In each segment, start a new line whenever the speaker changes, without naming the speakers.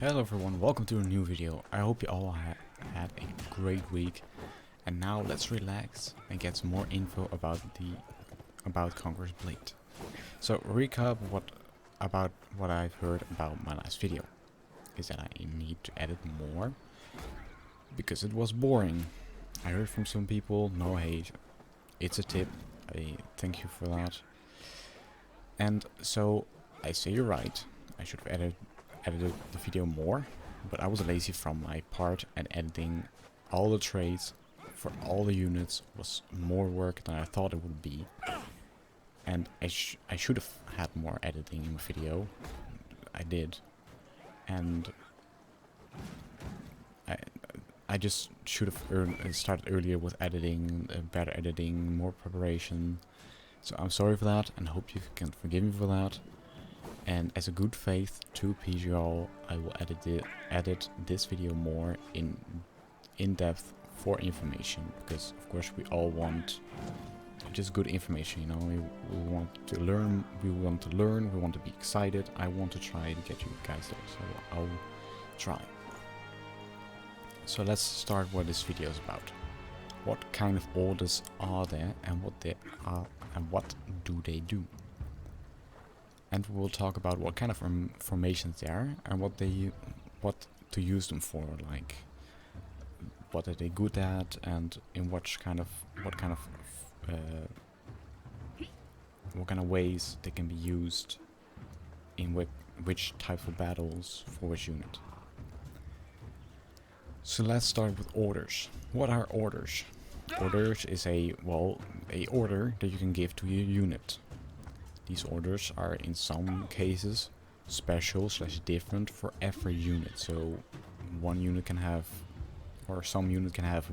Hello everyone, welcome to a new video. I hope you all had a great week, and now let's relax and get some more info about Conqueror's Blade. So recap about what I've heard about my last video is that I need to edit more because it was boring. I heard from some people, no hate, it's a tip. I thank you for that. And so I say you're right. I should have edited the video more, but I was lazy from my part, and editing all the trades for all the units was more work than I thought it would be. And I should have had more editing in the video. I did, and I just should have started earlier with editing, better editing, more preparation. So I'm sorry for that, and hope you can forgive me for that. And as a good faith to PGL, I will edit this video more in depth for information, because of course we all want just good information, you know. We want to learn, we want to be excited. I want to try to get you guys there, so I'll try. So let's start what this video is about. What kind of orders are there, and what they are, and what do they do? And we'll talk about what kind of formations there are, and what to use them for, like what are they good at, and in what kind of ways they can be used in which type of battles for which unit. So let's start with orders. What are orders? Orders is a order that you can give to your unit. These orders are in some cases special / different for every unit. So one unit can have, or some unit can have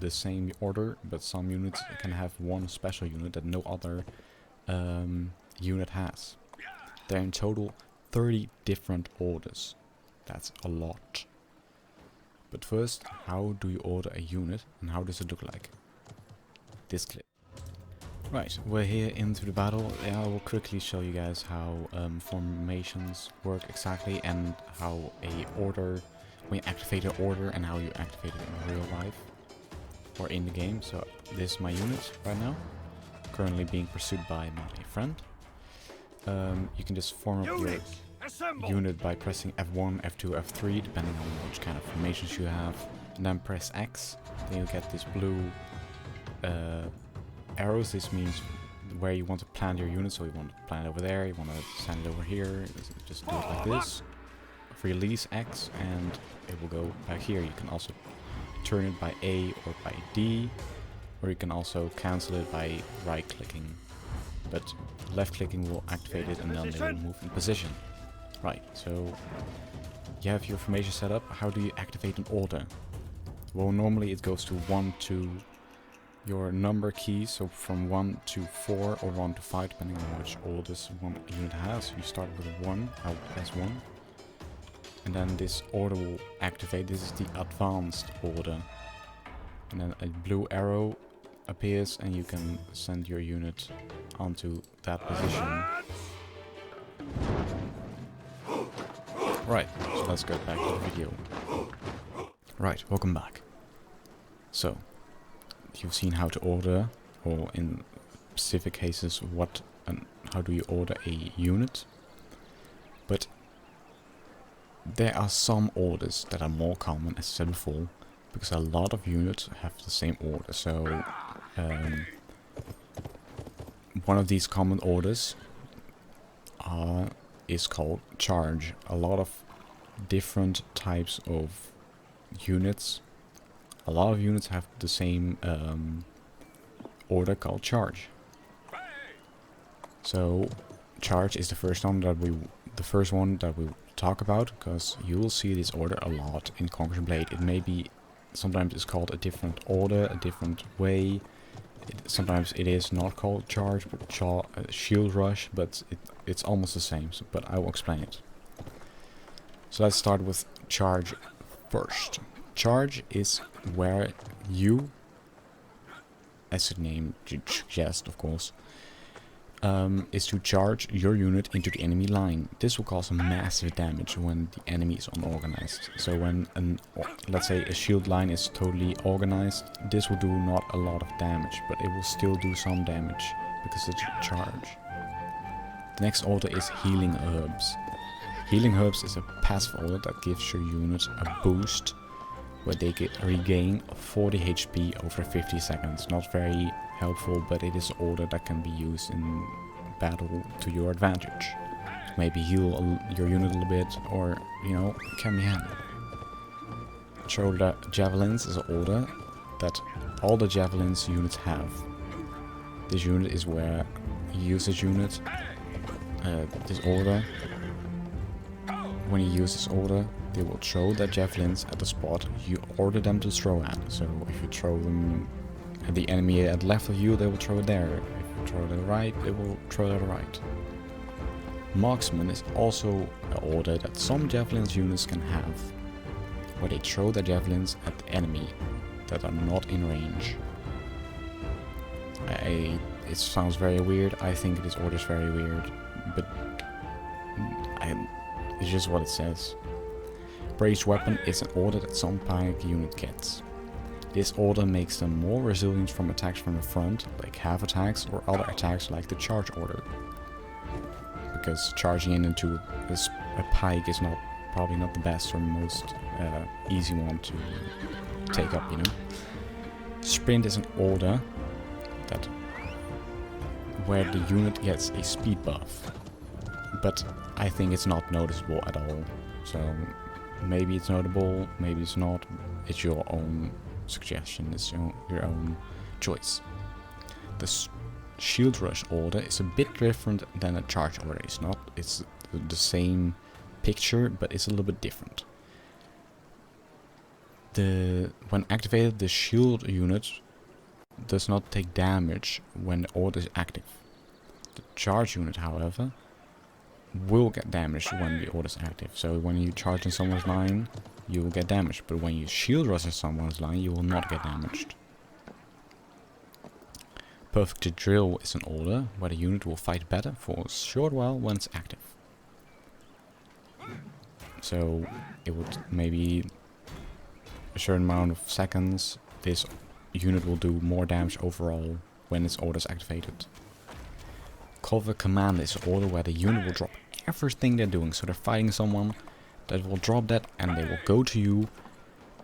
the same order, but some units can have one special unit that no other unit has. There are in total 30 different orders. That's a lot. But first, how do you order a unit, and how does it look like? This clip. Right, we're here into the battle. I will quickly show you guys how formations work exactly, and how when you activate an order, and how you activate it in real life or in the game. So this is my unit right now, currently being pursued by my friend. You can just form up your unit by pressing F1, F2, F3, depending on which kind of formations you have, and then press X. Then you get this blue arrows. This means where you want to plant your unit. So you want to plant it over there, you want to send it over here, just do it like this. Release X and it will go back here. You can also turn it by A or by D, or you can also cancel it by right clicking, but left clicking will activate it, and then they will move in position. Right, so you have your formation set up. How do you activate an order? Well, normally it goes to 1 to your number keys, so from 1 to 4 or 1 to 5, depending on which orders one unit has. You start with a 1, S1, and then this order will activate. This is the advanced order, and then a blue arrow appears, and you can send your unit onto that position. Right, so let's go back to the video. Right, welcome back. So you've seen how to order, or in specific cases what and how do you order a unit. But there are some orders that are more common, as I said before, because a lot of units have the same order. So one of these common orders is called charge. A lot of different types of units. A lot of units have the same order called charge. So charge is the first one that we talk about, because you will see this order a lot in Conqueror's Blade. It may be, sometimes it's called a different order, a different way. Sometimes it is not called charge, but shield rush, but it's almost the same. So, but I will explain it. So let's start with charge first. Charge is where you, as the name suggests, of course, is to charge your unit into the enemy line. This will cause massive damage when the enemy is unorganized. So when let's say a shield line is totally organized, this will do not a lot of damage, but it will still do some damage because it's a charge. The next order is Healing Herbs. Healing Herbs is a passive order that gives your unit a boost where they regain 40 HP over 50 seconds. Not very helpful, but it is an order that can be used in battle to your advantage. Maybe heal your unit a little bit, or, you know, can be handy. Shoulder Javelins is an order that all the Javelins units have. This unit is where you use this unit, this order. When you use this order, they will throw their javelins at the spot you order them to throw at. So if you throw them at the enemy at the left of you, they will throw it there. If you throw it at the right, they will throw it at the right. Marksman is also an order that some javelins units can have, where they throw their javelins at the enemy that are not in range. It sounds very weird. I think this order is very weird, but it's just what it says. Ranged Weapon is an order that some pike unit gets. This order makes them more resilient from attacks from the front, like half attacks, or other attacks like the charge order. Because charging into a pike is probably not the best or most easy one to take up, you know. Sprint is an order that where the unit gets a speed buff, but I think it's not noticeable at all. So maybe it's notable, maybe it's not. It's your own suggestion, it's your own choice. The Shield Rush order is a bit different than a charge order. It's the same picture, but it's a little bit different. When activated, the shield unit does not take damage when the order is active. The charge unit, however, will get damaged when the order is active. So when you charge in someone's line, you will get damaged, but when you shield rush in someone's line, you will not get damaged. Perfect Drill is an order where the unit will fight better for a short while when it's active. So it would maybe a certain amount of seconds, this unit will do more damage overall when its order is activated. Cover Command is an order where the unit will drop everything they're doing. So they're fighting someone, that will drop that and they will go to you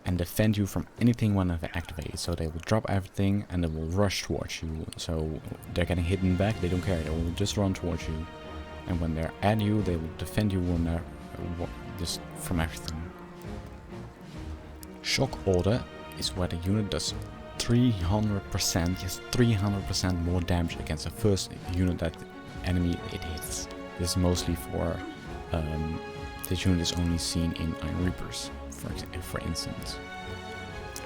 and defend you from anything when they're activated. So they will drop everything and they will rush towards you. So they're getting hidden back, they don't care, they will just run towards you. And when they're at you, they will defend you when they're just from everything. Shock Order is where the unit does 300%, yes 300% more damage against the first unit that enemy it hits. This is mostly for, this unit is only seen in Iron Reapers, for instance.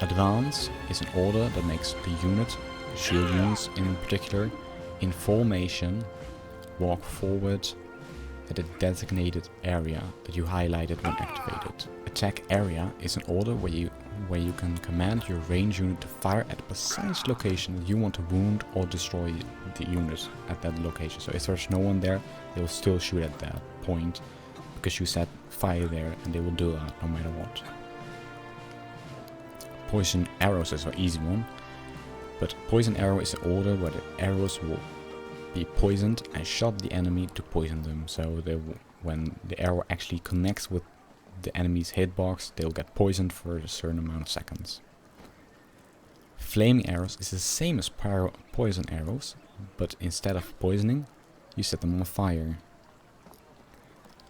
Advance is an order that makes the unit, shield units in particular, in formation, walk forward at a designated area that you highlighted when activated. Attack Area is an order where you can command your range unit to fire at a precise location that you want to wound or destroy the unit at that location. So if there's no one there, they will still shoot at that point because you set fire there, and they will do that no matter what. Poison Arrows is an easy one, but Poison Arrow is an order where the arrows will be poisoned and shot the enemy to poison them. So when the arrow actually connects with the enemy's hitbox, they'll get poisoned for a certain amount of seconds. Flaming Arrows is the same as Poison Arrows, but instead of poisoning, you set them on fire.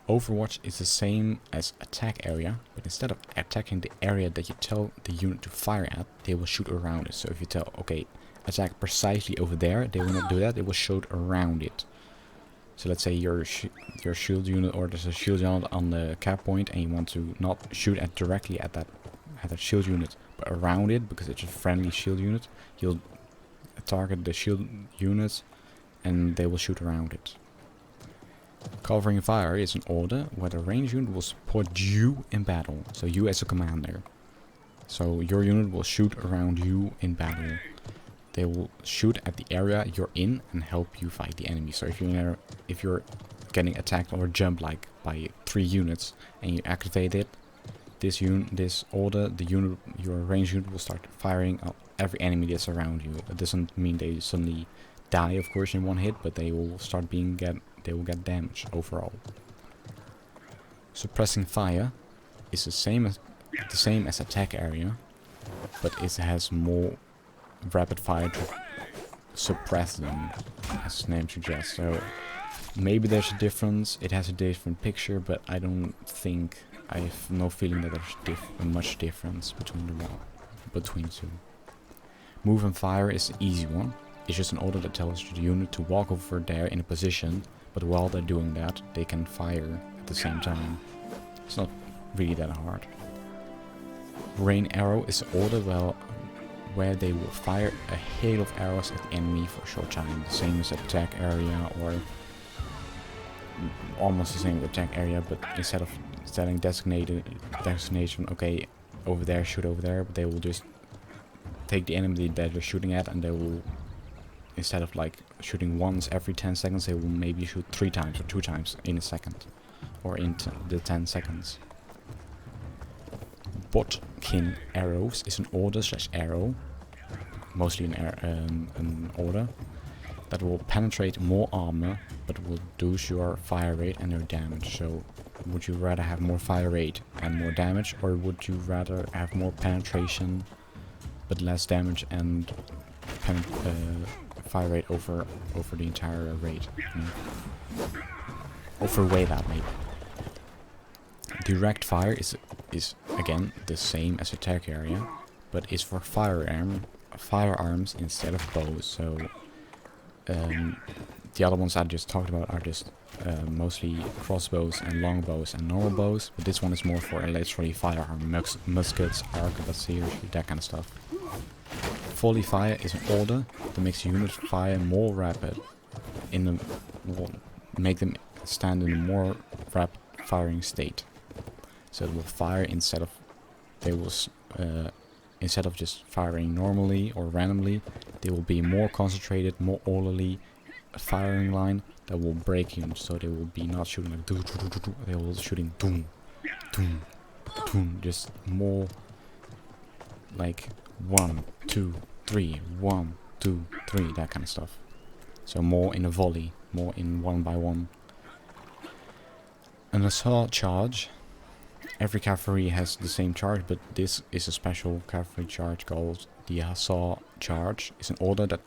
Overwatch is the same as Attack Area, but instead of attacking the area that you tell the unit to fire at, they will shoot around it. So if you tell, okay, attack precisely over there, they will not do that, they will shoot around it. So let's say your shield unit, or there's a shield unit on the cap point, and you want to not shoot directly at that shield unit, but around it, because it's a friendly shield unit. You'll target the shield units, and they will shoot around it. Covering Fire is an order where the range unit will support you in battle, so you as a commander. So your unit will shoot around you in battle. they will shoot at the area you're in and help you fight the enemy. So if you're getting attacked or jumped like by 3 units and you activate it, this order, your range unit will start firing at every enemy that's around you. It doesn't mean they suddenly die, of course, in one hit, but they will start they will get damage overall. Suppressing fire is the same as attack area, but it has more rapid fire to suppress them, as the name suggests. So maybe there's a difference. It has a different picture, but I don't think, I have no feeling that there's much difference between the two. Move and fire is the easy one. It's just an order that tells the unit to walk over there in a position, but while they're doing that, they can fire at the same time. It's not really that hard. Rain arrow is an order where they will fire a hail of arrows at the enemy for a short time. The same as attack area, or almost the same as attack area, but instead of setting destination, okay, over there, shoot over there, but they will just take the enemy that they're shooting at, and they will, instead of like shooting once every 10 seconds, they will maybe shoot 3 times or 2 times in a second, or in the 10 seconds. Bodkin arrows is an order / arrow, mostly an order, that will penetrate more armor, but will reduce your fire rate and your damage. So, would you rather have more fire rate and more damage, or would you rather have more penetration but less damage and fire rate over the entire rate? Overweigh that maybe. Direct fire is again the same as attack area, but is for firearms instead of bows. So the other ones I just talked about are just mostly crossbows and longbows and normal bows, but this one is more for literally firearm, muskets, arquebusiers, that kind of stuff. Volley fire is an order that makes unit fire more rapid, will make them stand in a more rapid firing state. So it will fire instead of just firing normally or randomly. They will be more concentrated, more orderly firing line that will break units. So they will be not shooting like doo, doo, doo, doo, doo. They will be shooting doom, doom, doom, just more like 1, 2, 3, 1, 2, 3, that kind of stuff. So more in a volley, more in 1 by 1. An assault charge. Every cavalry has the same charge, but this is a special cavalry charge called the assault charge. It's an order that's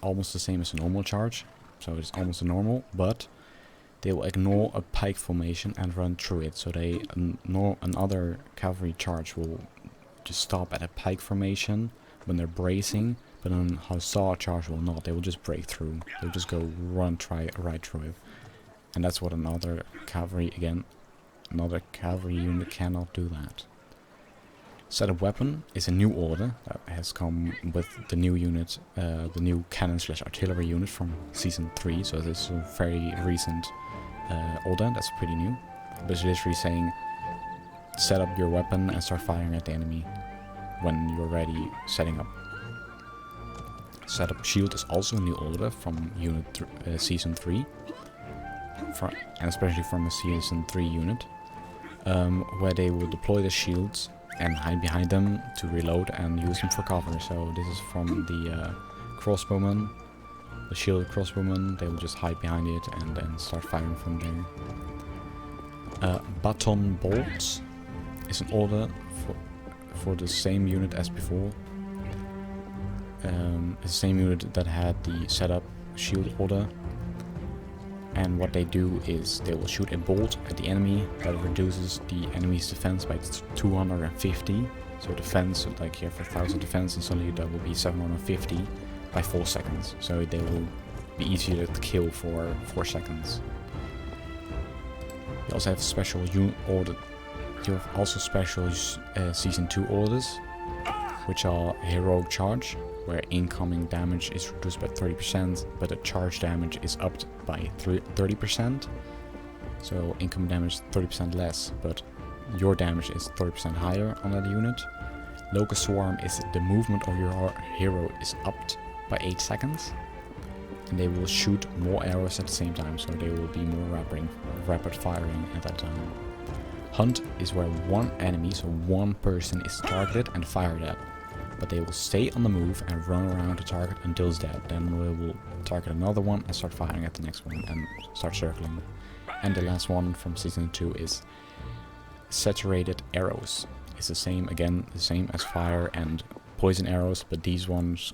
almost the same as a normal charge, so it's almost a normal, but they will ignore a pike formation and run through it. So another cavalry charge will just stop at a pike formation when they're bracing, but an hussar charge will not. They will just break through. They'll just go right through it, and that's what another cavalry unit cannot do that. Set of weapon is a new order that has come with the new unit, the new cannon / artillery unit from season 3. So this is a very recent order. That's pretty new. But it's literally saying, set up your weapon and start firing at the enemy when you're ready setting up. Set up shield is also a new order from season 3, and especially from a season 3 unit. Where they will deploy the shields and hide behind them to reload and use them for cover. So this is from the crossbowman, the shielded crossbowman. They will just hide behind it and then start firing from there. Baton bolts is an order for the same unit as before. It's the same unit that had the setup shield order. And what they do is they will shoot a bolt at the enemy that reduces the enemy's defense by 250. So defense, like you have 1000 defense, and suddenly that will be 750 by 4 seconds. So they will be easier to kill for 4 seconds. You also have special order. You have also special season 2 orders, which are heroic charge, where incoming damage is reduced by 30%, but the charge damage is upped by 30%. So incoming damage is 30% less, but your damage is 30% higher on that unit. Locust Swarm is the movement of your hero is upped by 8 seconds. And they will shoot more arrows at the same time, so they will be more rapid firing at that time. Hunt is where one enemy, so one person, is targeted and fired at. But they will stay on the move and run around the target until it's dead. Then we will target another one and start firing at the next one and start circling. And the last one from Season 2 is Saturated Arrows. It's the same, again, the same as fire and poison arrows, but these ones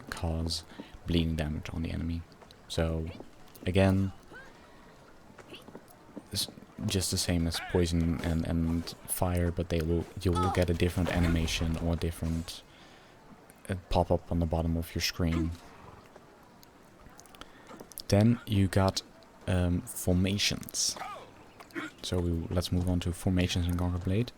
cause bleeding damage on the enemy. So, again, it's just the same as poison and fire, but you will get a different animation or a different pop up on the bottom of your screen. Then you got formations. So let's move on to formations in Conqueror Blade.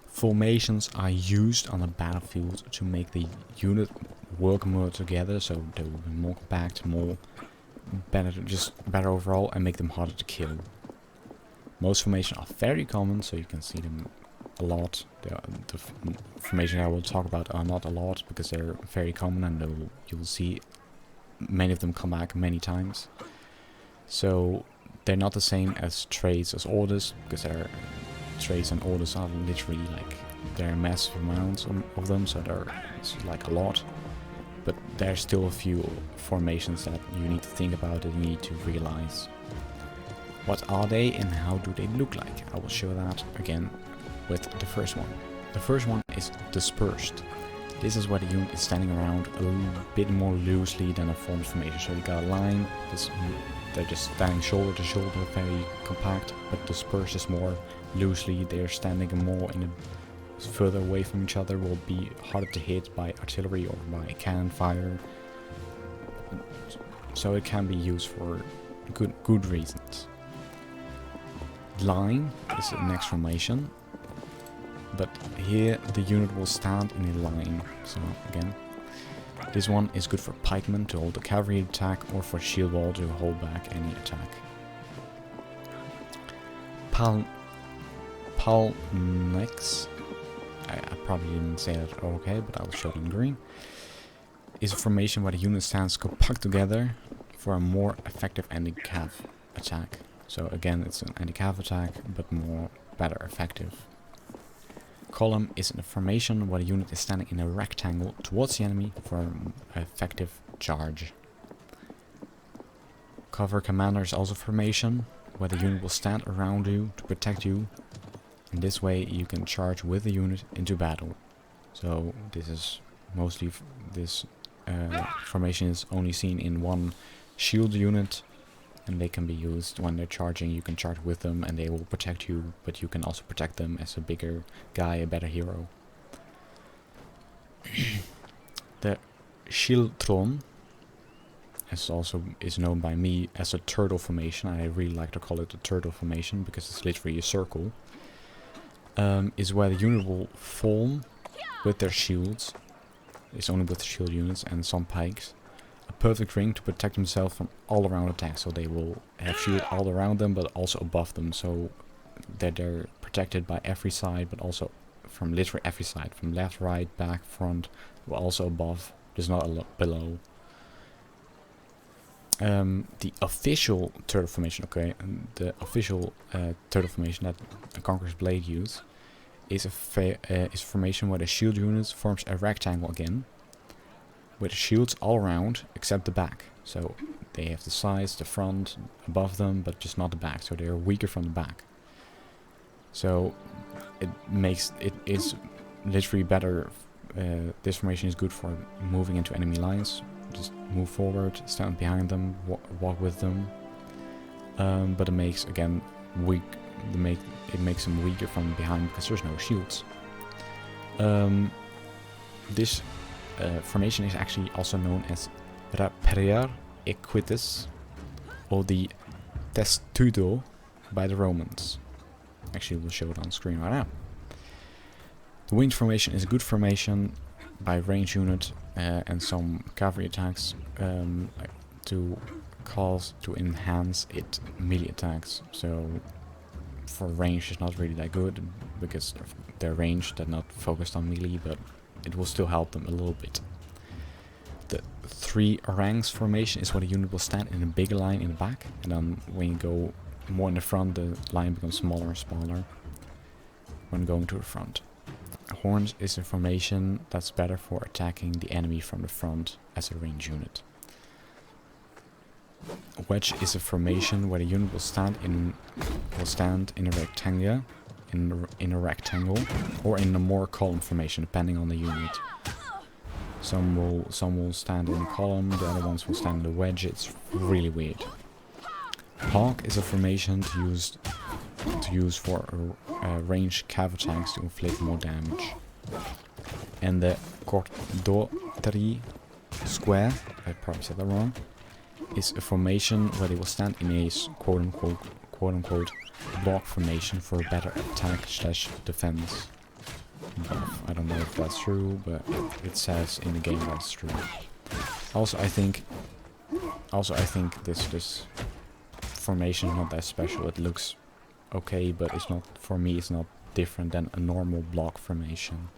Formations are used on the battlefield to make the unit work more together, so they will be more compact, better overall, and make them harder to kill. Most formations are very common, so you can see them a lot. The formations I will talk about are not a lot because they're very common, and you will see many of them come back many times. So they're not the same as trades as orders, because trades and orders are literally like, there are massive amounts of them, so it's like a lot. But there's still a few formations that you need to think about, that you need to realize. What are they and how do they look like? I will show that again with the first one. The first one is dispersed. This is where the unit is standing around a little bit more loosely than a formed formation. So you got a line, they're just standing shoulder to shoulder, very compact, but dispersed is more loosely. They're standing more further away from each other, will be harder to hit by artillery or by cannon fire. So it can be used for good reasons. Line is the next formation, but here the unit will stand in a line. So again, this one is good for pikemen to hold the cavalry attack, or for shield wall to hold back any attack. Palnex, I probably didn't say that okay, but I'll show it in green, is a formation where the unit stands compact together for a more effective anti-cav attack. So again, it's an anti-cav attack, but better effective. Column is a formation where the unit is standing in a rectangle towards the enemy for an effective charge. Cover commander is also a formation where the unit will stand around you to protect you. In this way you can charge with the unit into battle. So this is mostly, this formation is only seen in one shield unit, and they can be used when they're charging. You can charge with them and they will protect you, but you can also protect them as a bigger guy, a better hero. The Schildtron is known by me as a turtle formation. I really like to call it a turtle formation because it's literally a circle. Is where the unit will form with their shields. It's only with the shield units and some pikes. A perfect ring to protect themselves from all around attacks. So they will have shield all around them, but also above them, so that they're protected by every side, but also from literally every side, from left, right, back, front, but also above. There's not a lot below. The official turtle formation, the official turtle formation that the Conqueror's Blade use is a formation where the shield unit forms a rectangle again, with shields all around except the back. So they have the sides, the front, above them, but just not the back. So they are weaker from the back. So it is literally better. This formation is good for moving into enemy lines. Just move forward, stand behind them, walk with them. But it makes, again, it makes them weaker from behind because there's no shields. This formation is actually also known as Rapier Equitus, or the Testudo by the Romans. Actually, we'll show it on screen right now. The winged formation is a good formation by range unit and some cavalry attacks to enhance its melee attacks. So for range is not really that good because of their range, they're not focused on melee, but it will still help them a little bit. The 3 ranks formation is where the unit will stand in a bigger line in the back, and then when you go more in the front, the line becomes smaller and smaller when going to the front. Horns is a formation that's better for attacking the enemy from the front as a range unit. Wedge is a formation where the unit will stand in a rectangle, or in a more column formation, depending on the unit. Some will stand in a column, the other ones will stand in a wedge. It's really weird. Hawk is a formation to use for ranged cav attacks to inflict more damage. And the Cordotteri square, I probably said that wrong, is a formation where they will stand in a quote-unquote block formation for a better attack/defense buff. I don't know if that's true, but it says in the game that's true. Also, I think this formation is not that special. It looks okay, but it's not, for me, it's not different than a normal block formation.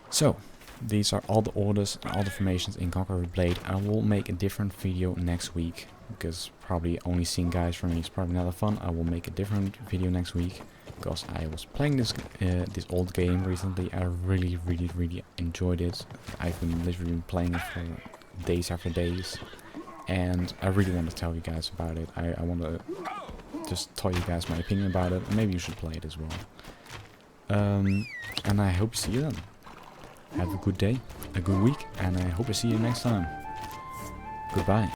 So, these are all the orders and all the formations in Conqueror Blade. I will make a different video next week, because probably only seeing guys for me is probably not fun. I will make a different video next week, because I was playing this old game recently. I really enjoyed it. I've been literally playing it for days after days, and I really want to tell you guys about it. I want to just tell you guys my opinion about it. Maybe you should play it as well. And I hope to see you then. Have a good day, a good week, and I hope to see you next time. Goodbye.